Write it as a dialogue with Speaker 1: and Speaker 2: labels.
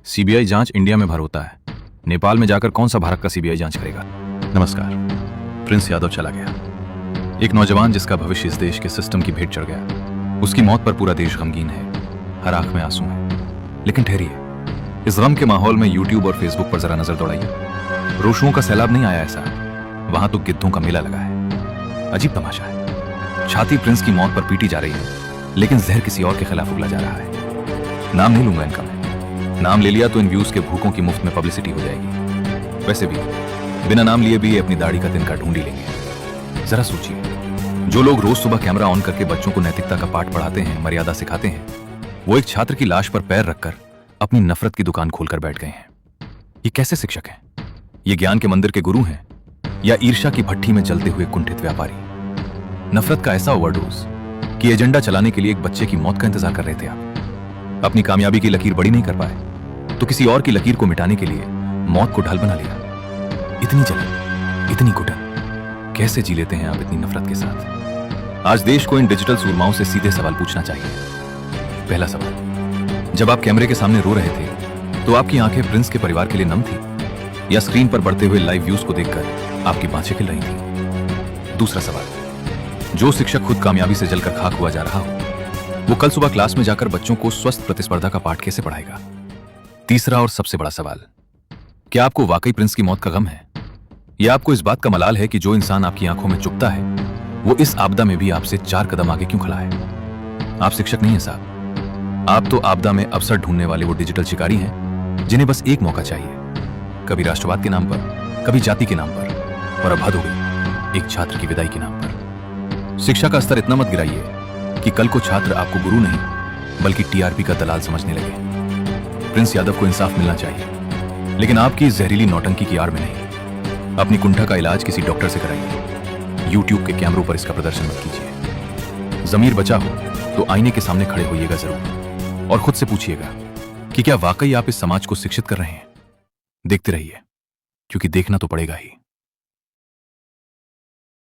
Speaker 1: CBI जांच India में भर होता है, नेपाल में जाकर कौन सा भारत का सीबीआई जांच करेगा। नमस्कार। प्रिंस यादव चला गया, एक नौजवान जिसका भविष्य इस देश के सिस्टम की भेंट चढ़ गया। उसकी मौत पर पूरा देश गमगीन है, हर आंख में आंसू है। लेकिन ठहरिए, इस गम के माहौल में यूट्यूब और फेसबुक पर जरा नजर दौड़ाइए। रोशुओं का सैलाब नहीं आया ऐसा, वहां तो गिद्धों का मेला लगा है। अजीब तमाशा है, छाती प्रिंस की मौत पर पीटी जा रही है, लेकिन जहर किसी और के खिलाफ उगला जा रहा है। नाम नहीं लूंगा इनका मैं, नाम ले लिया तो इन व्यूज के भूखों की मुफ्त में पब्लिसिटी हो जाएगी। वैसे भी बिना नाम लिए भी ये अपनी दाढ़ी का तिनका ढूंढ ही लेंगे। जरा सोचिए, जो लोग रोज सुबह कैमरा ऑन करके बच्चों को नैतिकता का पाठ पढ़ाते हैं, मर्यादा सिखाते हैं, वो एक छात्र की लाश पर पैर रखकर अपनी नफरत की दुकान खोलकर बैठ गए हैं। ये कैसे शिक्षक हैं? ये ज्ञान के मंदिर के गुरु हैं या ईर्ष्या की भट्ठी में जलते हुए कुंठित व्यापारी? नफरत का ऐसा ओवरडोज कि एजेंडा चलाने के लिए एक बच्चे की मौत का इंतजार कर रहे थे आप। अपनी कामयाबी की लकीर बड़ी नहीं कर पाए तो किसी और की लकीर को मिटाने के लिए मौत को ढाल बना लिया। इतनी जलन, इतनी घुटन, कैसे जी लेते हैं आप इतनी नफरत के साथ? आज देश को इन डिजिटल सूरमाओं से सीधे सवाल पूछना चाहिए। पहला सवाल, जब आप कैमरे के सामने रो रहे थे तो आपकी आंखें प्रिंस के परिवार के लिए नम थी या स्क्रीन पर बढ़ते हुए लाइव व्यूज को देखकर आपकी बाँछें खिल रही थी? दूसरा सवाल, जो शिक्षक खुद कामयाबी से जलकर खाक हुआ जा रहा हो, वो कल सुबह क्लास में जाकर बच्चों को स्वस्थ प्रतिस्पर्धा का पाठ कैसे पढ़ाएगा? तीसरा और सबसे बड़ा सवाल, क्या आपको वाकई प्रिंस की मौत का गम है या आपको इस बात का मलाल है कि जो इंसान आपकी आंखों में चुभता है वो इस आपदा में भी आपसे 4 कदम आगे क्यों खड़ा है? आप शिक्षक नहीं हैं साहब, आप तो आपदा में अवसर ढूंढने वाले वो डिजिटल शिकारी हैं जिन्हें बस एक मौका चाहिए, कभी राष्ट्रवाद के नाम पर, कभी जाति के नाम पर, और अब हद हो गई, एक छात्र की विदाई के नाम पर। शिक्षा का स्तर इतना मत गिराइए कि कल को छात्र आपको गुरु नहीं बल्कि टीआरपी का दलाल समझने लगे। प्रिंस यादव को इंसाफ मिलना चाहिए, लेकिन आपकी जहरीली नौटंकी की आड़ में नहीं। अपनी कुंठा का इलाज किसी डॉक्टर से कराइए, यूट्यूब के कैमरों पर इसका प्रदर्शन मत कीजिए। जमीर बचा हो तो आईने के सामने खड़े होइएगा जरूर और खुद से पूछिएगा कि क्या वाकई आप इस समाज को शिक्षित कर रहे हैं। देखते रहिए, क्योंकि देखना तो पड़ेगा ही।